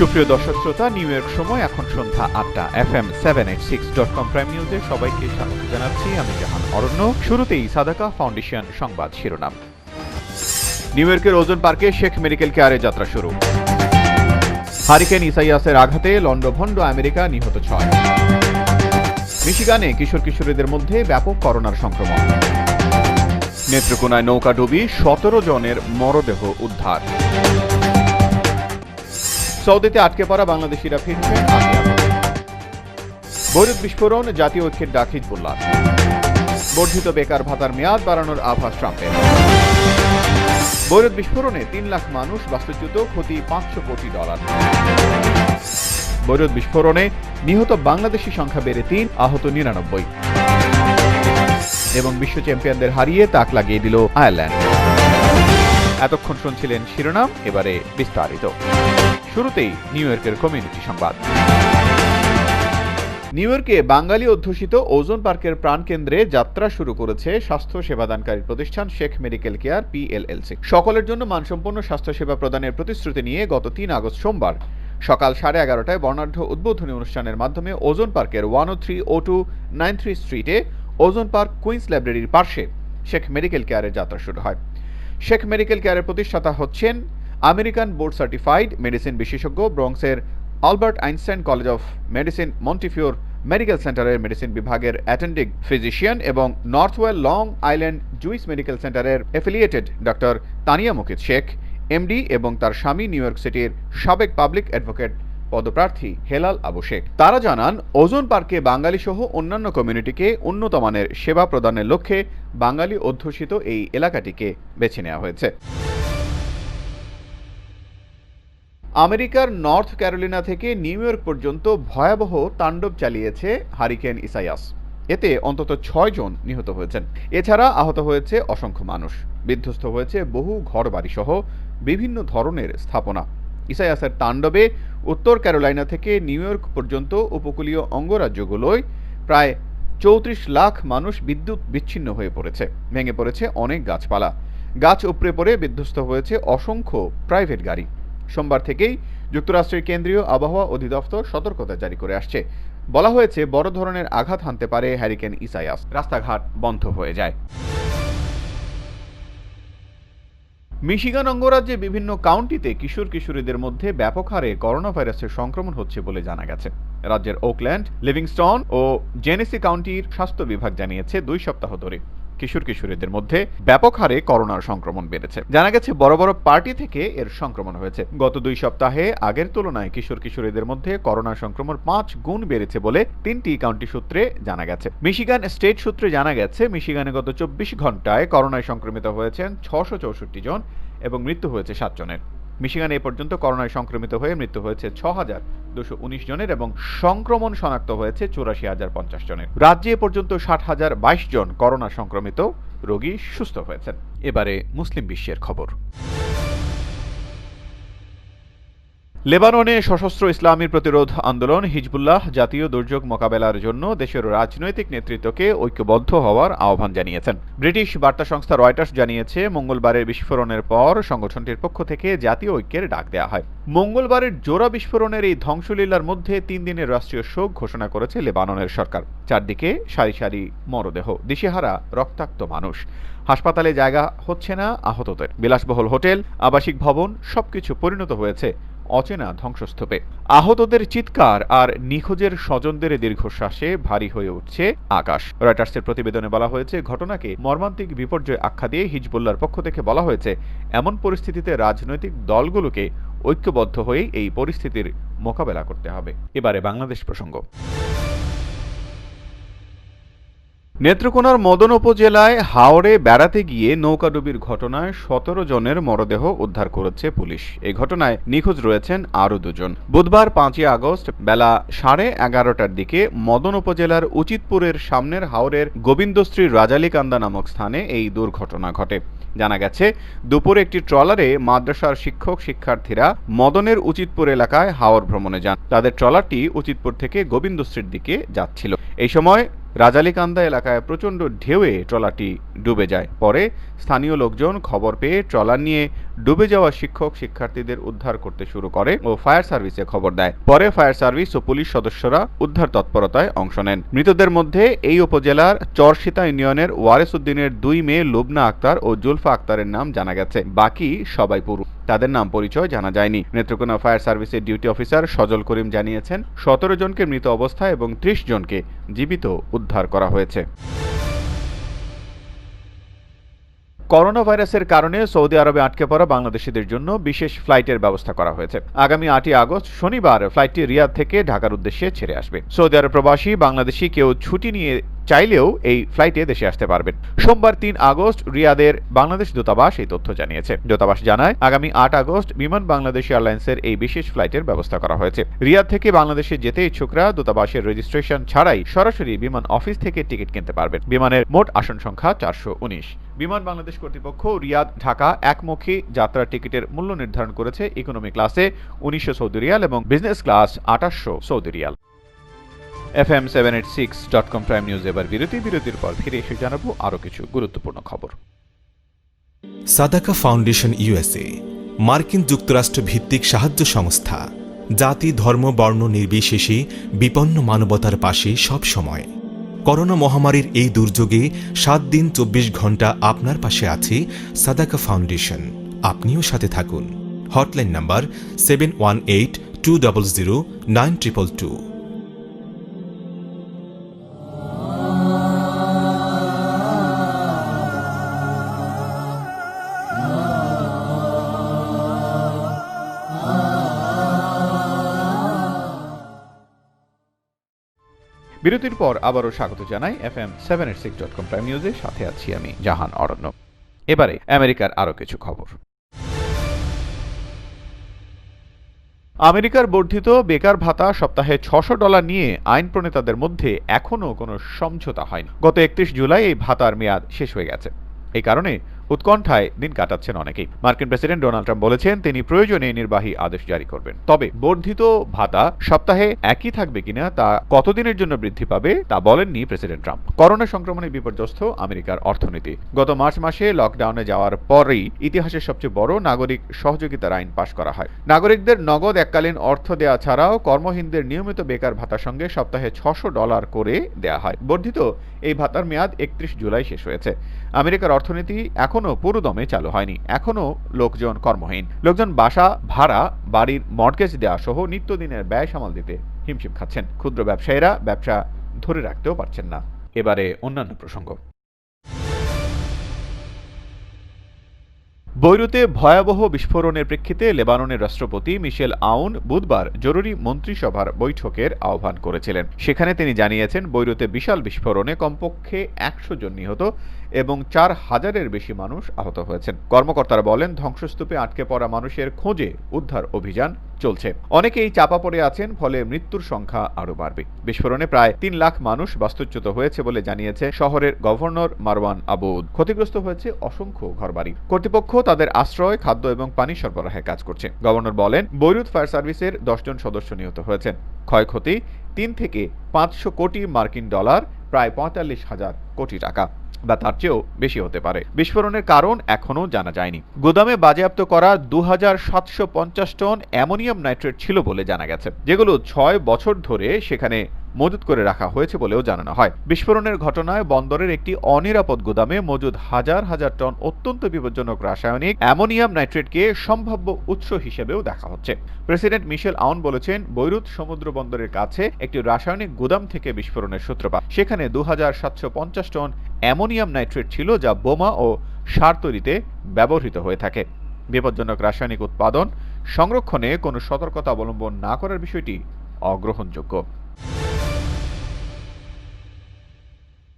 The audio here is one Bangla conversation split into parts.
সুপ্রিয় দর্শক শ্রোতা, নিউ ইয়র্ক সময় এখন সন্ধ্যা 8টা। FM 786.com প্রাইম নিউজে সবাইকে স্বাগত জানাচ্ছি। আমি জাহান অরণ্য। শুরুতেই সাদাকা ফাউন্ডেশন সংবাদ শিরোনাম। নিউ ইয়র্কের ওজন পার্কে শেখ মেডিকেল কেয়ারে যাত্রা শুরু। হারিকেন ইসাইয়াসের আঘাতে লন্ডভন্ড আমেরিকা, নিহত 6। মিশিগানে কিশোর কিশোরীদের মধ্যে ব্যাপক করোনার সংক্রমণ। নেত্রকোনায় নৌকাডুবি, 17 জনের মরদেহ উদ্ধার। সৌদিতে আটকে পড়া বাংলাদেশিরা ফিরছেন আসিয়া। বৈরুত বিস্ফোরণ, জাতীয় ঐক্যের ডাক হিজবুল্লাহ। বর্ধিত বেকার ভাতার মেয়াদ বাড়ানোর আভাস ট্রাম্পের। বৈরুত বিস্ফোরণে 3 লাখ মানুষ বাস্তুচ্যুত, ক্ষতি $500 কোটি। বৈরুত বিস্ফোরণে নিহত বাংলাদেশি সংখ্যা বেড়ে 3, আহত 99। এবং বিশ্ব চ্যাম্পিয়নদের হারিয়ে তাক লাগিয়ে দিল আয়ারল্যান্ড। এতক্ষণ শুনছিলেন শিরোনাম, এবারে বিস্তারিত। শুরুতেই নিউ ইয়র্কের কমিউনিটি সংবাদ। নিউ ইয়র্কে বাঙালি অধ্যুষিত ওজন পার্কের প্রাণকেন্দ্রে যাত্রা শুরু করেছে স্বাস্থ্য সেবাদানকারী প্রতিষ্ঠান শেখ মেডিকেল কেয়ার PLLC। সকলের জন্য মানসম্পন্ন স্বাস্থ্যসেবা প্রদানের প্রতিশ্রুতি নিয়ে গত 3 আগস্ট সোমবার সকাল 11:30টায় বর্ণাঢ্য উদ্বোধনী অনুষ্ঠানের মাধ্যমে ওজন পার্কের 1030293 স্ট্রিটে ওজন পার্ক কুইন্স লাইব্রেরির পার্শ্বে শেখ মেডিকেল কেয়ারের যাত্রা শুরু হয়। শেখ মেডিকেল কেয়ারের প্রতিষ্ঠাতা হচ্ছেন আমেরিকান বোর্ড সার্টিফাইড মেডিসিন বিশেষজ্ঞ, ব্রঙ্কসের Albert Einstein college of medicine Montefiore medical সেন্টারের মেডিসিন বিভাগের অ্যাটেন্ডিং ফিজিশিয়ান এবং Northwell Long Island Jewish medical সেন্টারের affiliated doctor Tania Mukit Sheikh MD এবং তার স্বামী নিউ ইয়র্ক সিটির সাবেক পাবলিক অ্যাডভোকেট পদপ্রার্থী হেলাল আবু শেখ। তারা জানান, ওজন পার্কে বাঙালি সহ অন্যান্য কমিউনিটিকে উন্নত মানের সেবা প্রদানের লক্ষ্যে বাঙালি অধ্যুষিত এই এলাকাটিকে বেছে নেওয়া হয়েছে। আমেরিকার নর্থ ক্যারোলিনা থেকে নিউ ইয়র্ক পর্যন্ত ভয়াবহ তাণ্ডব চালিয়েছে হারিকেন ইসাইয়াস। এতে অন্তত 6 জন নিহত হয়েছেন। এছাড়া আহত হয়েছে অসংখ্য মানুষ, বিধ্বস্ত হয়েছে বহু ঘরবাড়ি সহ বিভিন্ন ধরনের স্থাপনা। ইসাইয়াসের তাণ্ডবে উত্তর ক্যারোলাইনা থেকে নিউ ইয়র্ক পর্যন্ত উপকূলীয় অঙ্গরাজ্যগুলোয় প্রায় 34 লাখ মানুষ বিদ্যুৎ বিচ্ছিন্ন হয়ে পড়েছে। ভেঙে পড়েছে অনেক গাছপালা, গাছ উপড়ে পড়ে বিধ্বস্ত হয়েছে অসংখ্য প্রাইভেট গাড়ি। সোমবার থেকেই যুক্তরাষ্ট্রের কেন্দ্রীয় আবহাওয়া অধিদপ্তর সতর্কতা জারি করে আসছে। বলা হয়েছে, বড় ধরনের আঘাত হানতে পারে হ্যারিকেন ইসাইয়াস। রাস্তাঘাট বন্ধ হয়ে যায়। মিশিগান অঙ্গরাজ্যে বিভিন্ন কাউন্টিতে কিশোর কিশোরীদের মধ্যে ব্যাপক হারে করোনা ভাইরাসের সংক্রমণ হচ্ছে বলে জানা গেছে। রাজ্যের ওকল্যান্ড, লিভিংস্টন ও জেনেসি কাউন্টির স্বাস্থ্য বিভাগ জানিয়েছে 2 সপ্তাহ ধরে কিশোর কিশোরীদের মধ্যে ব্যাপক হারে করোনার সংক্রমণ বেড়েছে। জানা গেছে, বড় বড় পার্টি থেকে এর সংক্রমণ হয়েছে। গত 2 সপ্তাহে আগের তুলনায় কিশোর কিশোরীদের মধ্যে করোনা সংক্রমণ 5 গুণ বেড়েছে বলে 3টি কাউন্টি সূত্রে জানা গেছে। মিশিগান স্টেট সূত্রে জানা গেছে, মিশিগানে গত 24 ঘন্টায় করোনায় সংক্রমিত হয়েছেন 664 জন এবং মৃত্যু হয়েছে 7 জনের। মিশিগানে এ পর্যন্ত করোনায় সংক্রমিত হয়ে মৃত্যু হয়েছে 6219 জনের এবং সংক্রমণ শনাক্ত হয়েছে 84,050 জনের। রাজ্যে এ পর্যন্ত 60,022 জন করোনা সংক্রমিত রোগী সুস্থ হয়েছেন। এবারে মুসলিম বিশ্বের খবর। লেবাননে সশস্ত্র ইসলামী প্রতিরোধ আন্দোলন হিজবুল্লাহ জাতীয় দুর্যোগ মোকাবেলার জন্য দেশের রাজনৈতিক নেতৃত্বকে ঐক্যবদ্ধ হওয়ার আহ্বান জানিয়েছেন। ব্রিটিশ বার্তা সংস্থা রয়টার্স জানিয়েছে, মঙ্গলবারের বিস্ফোরণের পর সংগঠনটির পক্ষ থেকে জাতীয় ঐক্যের ডাক দেওয়া হয়। মঙ্গলবারের জোড়া বিস্ফোরণের এই ধ্বংসলীলার মধ্যে 3 দিনের রাষ্ট্রীয় শোক ঘোষণা করেছে লেবাননের সরকার। চারদিকে সারি সারি মরদেহ, দিশেহারা রক্তাক্ত মানুষ। হাসপাতালে জায়গা হচ্ছে না আহতদের। বিলাসবহুল হোটেল, আবাসিক ভবন সবকিছু পরিণত হয়েছে অচেনা ধ্বংসস্তূপে। আহতদের চিৎকার আর নিখোঁজের স্বজনদের দীর্ঘশ্বাসে ভারী হয়ে উঠছে আকাশ। রয়টার্সের প্রতিবেদনে বলা হয়েছে, ঘটনাকে মর্মান্তিক বিপর্যয় আখ্যা দিয়ে হিজবুল্লাহর পক্ষ থেকে বলা হয়েছে, এমন পরিস্থিতিতে রাজনৈতিক দলগুলোকে ঐক্যবদ্ধ হয়ে এই পরিস্থিতির মোকাবেলা করতে হবে। এবারে বাংলাদেশ প্রসঙ্গ। নেত্রকোনার মদন উপজেলায় হাওরে বেড়াতে গিয়ে নৌকাডুবির ঘটনায় 17 জনের মরদেহ উদ্ধার করেছে পুলিশ। এই ঘটনায় নিখোঁজ রয়েছেন আরও 2 জন। বুধবার 5 আগস্ট বেলা 11:30টার দিকে মদন উপজেলার উচিতপুরের সামনের হাওরের গোবিন্দশ্রী রাজালিকান্দা নামক স্থানে এই দুর্ঘটনা ঘটে। জানা গেছে, দুপুরে একটি ট্রলারে মাদ্রাসার শিক্ষক শিক্ষার্থীরা মদনের উচিতপুর এলাকায় হাওর ভ্রমণে যান। তাদের ট্রলারটি উচিতপুর থেকে গোবিন্দশ্রীর দিকে যাচ্ছিল। এই সময় রাজালিকান্দা এলাকায় প্রচণ্ড ঢেউয়ে ট্রলারটি ডুবে যায়। পরে স্থানীয় লোকজন খবর পেয়ে ট্রলার নিয়ে ডুবে যাওয়া শিক্ষক শিক্ষার্থীদের উদ্ধার করতে শুরু করে ও ফায়ার সার্ভিসে খবর দেয়। পরে ফায়ার সার্ভিস ও পুলিশ সদস্যরা উদ্ধার তৎপরতায় অংশ নেন। মৃতদের মধ্যে এই উপজেলার চরসিতা ইউনিয়নের ওয়ারেস উদ্দিনের 2 মেয়ে লুবনা আক্তার ও জুলফা আক্তারের নাম জানা গেছে। বাকি সবাই পুরুষ, তাদের নাম পরিচয় জানা যায়নি। নেত্রকোনা ফায়ার সার্ভিসের ডিউটি অফিসার সজল করিম জানিয়েছেন 17 জনকে মৃত অবস্থায় এবং 30 জনকে জীবিত উদ্ধার করা হয়েছে। করোনা ভাইরাসের কারণে সৌদি আরবে আটকে পড়া বাংলাদেশিদের জন্য বিশেষ ফ্লাইটের ব্যবস্থা করা হয়েছে। আগামী 8 আগস্ট শনিবার ফ্লাইটটি রিয়াদ থেকে ঢাকার উদ্দেশ্যে ছেড়ে আসবে। সৌদি আরব প্রবাসী বাংলাদেশি কেউ ছুটি নিয়ে চাইলেও এই ফ্লাইটে দেশে আসতে পারবেন। সোমবার 3 আগস্ট রিয়াদের বাংলাদেশ দূতাবাস এই তথ্য জানিয়েছে। দূতাবাস জানায় আগামী 8 আগস্ট বিমান বাংলাদেশ এয়ারলাইন্সের এই বিশেষ ফ্লাইটের ব্যবস্থা করা হয়েছে। রিয়াদ থেকে বাংলাদেশে যেতে ইচ্ছুকরা দূতাবাসের রেজিস্ট্রেশন ছাড়াই সরাসরি বিমান অফিস থেকে টিকিট কিনতে পারবেন। বিমানের মোট আসন সংখ্যা 419। বিমান বাংলাদেশ কর্তৃপক্ষ রিয়াদ ঢাকা একমুখী যাত্রার টিকিটের মূল্য নির্ধারণ করেছে ইকোনমি ক্লাসে 1900 সৌদি রিয়াল এবং business class 2800 Saudi Real. FM786.com prime news এবার বিরতির পর ফিরে এসে জানাবো আরো কিছু গুরুত্বপূর্ণ খবর। সাদাকা ফাউন্ডেশন ইউএসএ মার্কিন যুক্তরাষ্ট্র ভিত্তিক সাহায্য সংস্থা, জাতি ধর্ম বর্ণ নির্বিশেষে বিপন্ন মানবতার পাশে সব সময়। করোনা মহামারীর এই দুর্যোগে 7 দিন 24 ঘন্টা আপনার পাশে আছে সাদাকা ফাউন্ডেশন। আপনিও সাথে থাকুন। Hotline number 7182009222। বিরতির পর আবারও স্বাগত জানাই FM786.com প্রাইম নিউজের সাথে আছি আমি জাহান অরণ্য। এবারে আমেরিকার আরো কিছু খবর। আমেরিকার বর্ধিত বেকার ভাতা সপ্তাহে $600 নিয়ে আইন প্রণেতাদের মধ্যে এখনও কোনো সমঝোতা হয়নি। গত 31 জুলাই এই ভাতার মেয়াদ শেষ হয়ে গেছে। এই কারণে উৎকণ্ঠায় দিন কাটাচ্ছেন অনেকেই। মার্কিন প্রেসিডেন্ট ডোনাল্ড ট্রাম্প বলেছেন তিনি প্রয়োজনে নির্বাহী আদেশ জারি করবেন। তবে বর্ধিত ভাতা সপ্তাহে একই থাকবে কিনা, তা কতদিনের জন্য বৃদ্ধি পাবে তা বলেননি প্রেসিডেন্ট ট্রাম্প। করোনা সংক্রমণে বিপর্যস্ত আমেরিকার অর্থনীতি। গত মার্চ মাসে লকডাউনে যাওয়ার পরেই ইতিহাসের সবচেয়ে বড় নাগরিক সহযোগিতার আইন পাশ করা হয়। নাগরিকদের নগদ এককালীন অর্থ দেয়া ছাড়াও কর্মহীনদের নিয়মিত বেকার ভাতার সঙ্গে সপ্তাহে $600 করে দেয়া হয়। বর্ধিত এই ভাতার মেয়াদ 31 জুলাই শেষ হয়েছে। আমেরিকার অর্থনীতি এখনো পুরোদমে চালু হয়নি। এখনো লোকজন কর্মহীন। লোকজন বাসা ভাড়া, বাড়ির মর্টগেজ দেওয়া সহ নিত্যদিনের ব্যয় সামাল দিতে হিমশিম খাচ্ছেন। ক্ষুদ্র ব্যবসায়ীরা ব্যবসা ধরে রাখতেও পারছেন না। এবারে অন্যান্য প্রসঙ্গ। বৈরুতে ভয়াবহ বিস্ফোরণের প্রেক্ষিতে লেবাননের রাষ্ট্রপতি মিশেল আউন বুধবার জরুরি মন্ত্রিসভার বৈঠকের আহ্বান করেছিলেন। সেখানে তিনি জানিয়েছেন বৈরুতে বিশাল বিস্ফোরণে কমপক্ষে 100 জন নিহত এবং 4000-এর বেশি মানুষ আহত হয়েছেন। কর্মকর্তারা বলেন ধ্বংসস্তূপে আটকে পড়া মানুষের খোঁজে উদ্ধার অভিযান চলছে। অনেকেই চাপা পড়ে আছেন, ফলে মৃত্যুর সংখ্যা আরও বাড়বে। বিস্ফোরণে প্রায় 3 লাখ মানুষ বাস্তুচ্যুত হয়েছে বলে জানিয়েছে শহরের গভর্নর মারওয়ান আবুদ। ক্ষতিগ্রস্ত হয়েছে অসংখ্য ঘরবাড়ি। কর্তৃপক্ষ তাদের আশ্রয়, খাদ্য এবং পানি সরবরাহে কাজ করছে। গভর্নর বলেন বৈরুত ফায়ার সার্ভিসের 10 জন সদস্য নিহত হয়েছেন। ক্ষয়ক্ষতি 3 থেকে 500 কোটি মার্কিন ডলার, প্রায় 45,000 কোটি টাকা বা তার চেয়েও বেশি হতে পারে। বিস্ফোরণের কারণ এখনও জানা যায়নি। গুদামে বাজেয়াপ্ত করা 2750 টন অ্যামোনিয়াম নাইট্রেট ছিল বলে জানা গেছে, যেগুলো 6 বছর ধরে সেখানে মজুত করে রাখা হয়েছে বলেও জানানো হয়। বিস্ফোরণের ঘটনায় বন্দরের একটি অনিরাপদ গুদামে মজুদ হাজার হাজার টন অত্যন্ত বিপজ্জনক রাসায়নিক অ্যামোনিয়াম নাইট্রেটকে সম্ভাব্য উৎস হিসেবেও দেখা হচ্ছে। প্রেসিডেন্ট মিশেল আউন বলেছেন বৈরুত সমুদ্র বন্দরের কাছে একটি রাসায়নিক গুদাম থেকে বিস্ফোরণের সূত্রপাত। সেখানে 2750 টন অ্যামোনিয়াম নাইট্রেট ছিল, যা বোমা ও সার তৈরিতে ব্যবহৃত হয়ে থাকে। বিপজ্জনক রাসায়নিক উৎপাদন সংরক্ষণে কোনো সতর্কতা অবলম্বন না করার বিষয়টি অগ্রহণযোগ্য।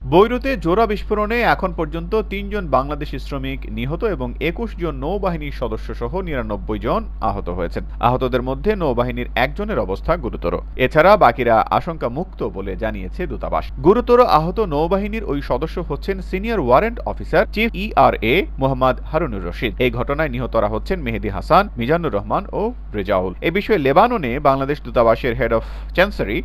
বৈরুতে জোড়া বিস্ফোরণে এখন পর্যন্ত 3 জন বাংলাদেশি শ্রমিক নিহত এবং 21 জন নৌবাহিনীর সদস্য সহ 99 জন আহত হয়েছেন। আহতদের মধ্যে নৌবাহিনীর 1 জনের অবস্থা গুরুতর। এছাড়া বাকিরা আশঙ্কা মুক্ত বলে জানিয়েছে দূতাবাস। গুরুতর আহত নৌবাহিনীর ওই সদস্য হচ্ছেন senior warrant officer chief ERA Mohammad Harunur Rashid. এই ঘটনায় নিহতরা হচ্ছেন মেহেদি হাসান, মিজানুর রহমান ও রেজাউল। এ বিষয়ে লেবাননে বাংলাদেশ দূতাবাসের হেড অফ চ্যান্সেরি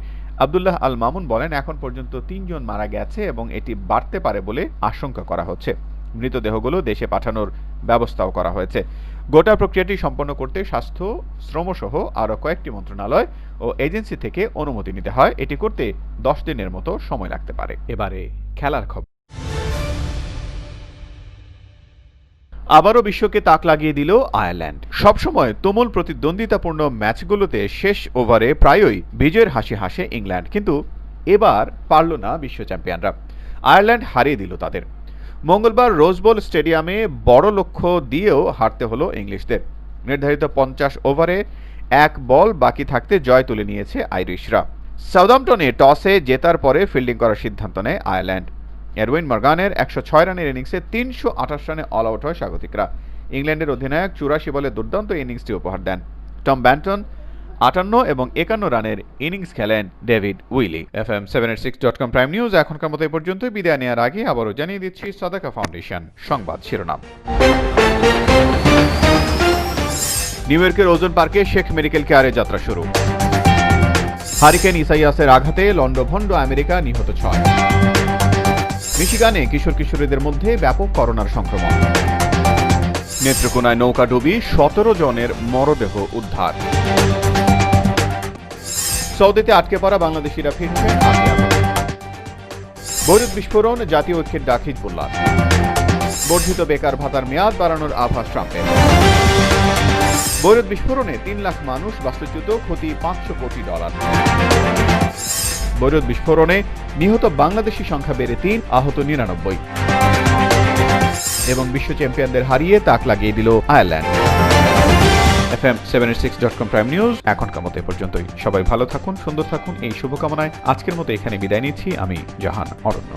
আব্দুল্লাহ আল মামুন বলেন, এখন পর্যন্ত 3 জন মারা গেছে এবং এটি বাড়তে পারে বলে আশঙ্কা করা হচ্ছে। মৃতদেহগুলো দেশে পাঠানোর ব্যবস্থাও করা হয়েছে। গোটা প্রক্রিয়াটি সম্পন্ন করতে স্বাস্থ্য, শ্রমসহ আরও কয়েকটি মন্ত্রণালয় ও এজেন্সি থেকে অনুমতি নিতে হয়। এটি করতে 10 দিনের মতো সময় লাগতে পারে। এবারে খেলার খবর। আবারও বিশ্বকে তাক লাগিয়ে দিল আয়ারল্যান্ড। সবসময় তুমুল প্রতিদ্বন্দ্বিতাপূর্ণ ম্যাচগুলোতে শেষ ওভারে প্রায়ই বিজয়ের হাসি হাসে ইংল্যান্ড, কিন্তু এবার পারল না বিশ্ব চ্যাম্পিয়নরা। আয়ারল্যান্ড হারিয়ে দিল তাদের। মঙ্গলবার রোজ বোল স্টেডিয়ামে বড় লক্ষ্য দিয়েও হারতে হলো ইংলিশদের। নির্ধারিত 50 ওভারে 1 বল বাকি থাকতে জয় তুলে নিয়েছে আইরিশরা। সাউদাম্পটনে টসে জেতার পরে ফিল্ডিং করার সিদ্ধান্ত নেয় আয়ারল্যান্ড। এডউইন মর্গানের 106 রানের ইনিংসে 328 রানে অল আউট হয় স্বাগতিকরা। ইংল্যান্ডের অধিনায়ক 84 বলে দুর্দান্ত ইনিংসটি উপহার দেন। টম ব্যান্টন 58 এবং 51 রানের ইনিংস খেলেন David Willey. FM786.com prime news এখনকার মতো এই পর্যন্ত। বিদায় নেওয়ার আগে আবারও জানিয়ে দিচ্ছি সাদাকা ফাউন্ডেশন সংবাদ শিরোনাম। নিউ ইয়র্কের ওজন পার্কে শেখ মেডিকেল কেয়ারে যাত্রা শুরু। হারিকেন ইসাইয়াসের আঘাতে লন্ডভন্ড আমেরিকা, নিহত 6। মিশিগানে কিশোর কিশোরীদের মধ্যে ব্যাপক করোনার সংক্রমণ। নেত্রকোনায় নৌকাডুবি, 17 জনের মরদেহ উদ্ধার। সৌদিতে আটকে পড়া বাংলাদেশিরা ফিরছেন আসিয়াতে। বৈরুত বিস্ফোরণ, জাতীয় ঐক্যের ডাক হিজবুল্লাহ। বর্ধিত বেকার ভাতার মেয়াদ বাড়ানোর আভাস ট্রাম্পের। বৈরুত বিস্ফোরণে 3 লাখ মানুষ বাস্তুচ্যুত, ক্ষতি $500 কোটি। বৈরুত বিস্ফোরণে নিহত বাংলাদেশি সংখ্যা বেড়ে 3, আহত 99। এবং বিশ্ব চ্যাম্পিয়নদের হারিয়ে তাক লাগিয়ে দিল আয়ারল্যান্ড। FM786.com প্রাইম নিউজ এখনকার মতো এ পর্যন্তই। সবাই ভালো থাকুন, সুন্দর থাকুন এই শুভকামনায় আজকের মতো এখানে বিদায় নিচ্ছি। আমি জাহান অরণ্য।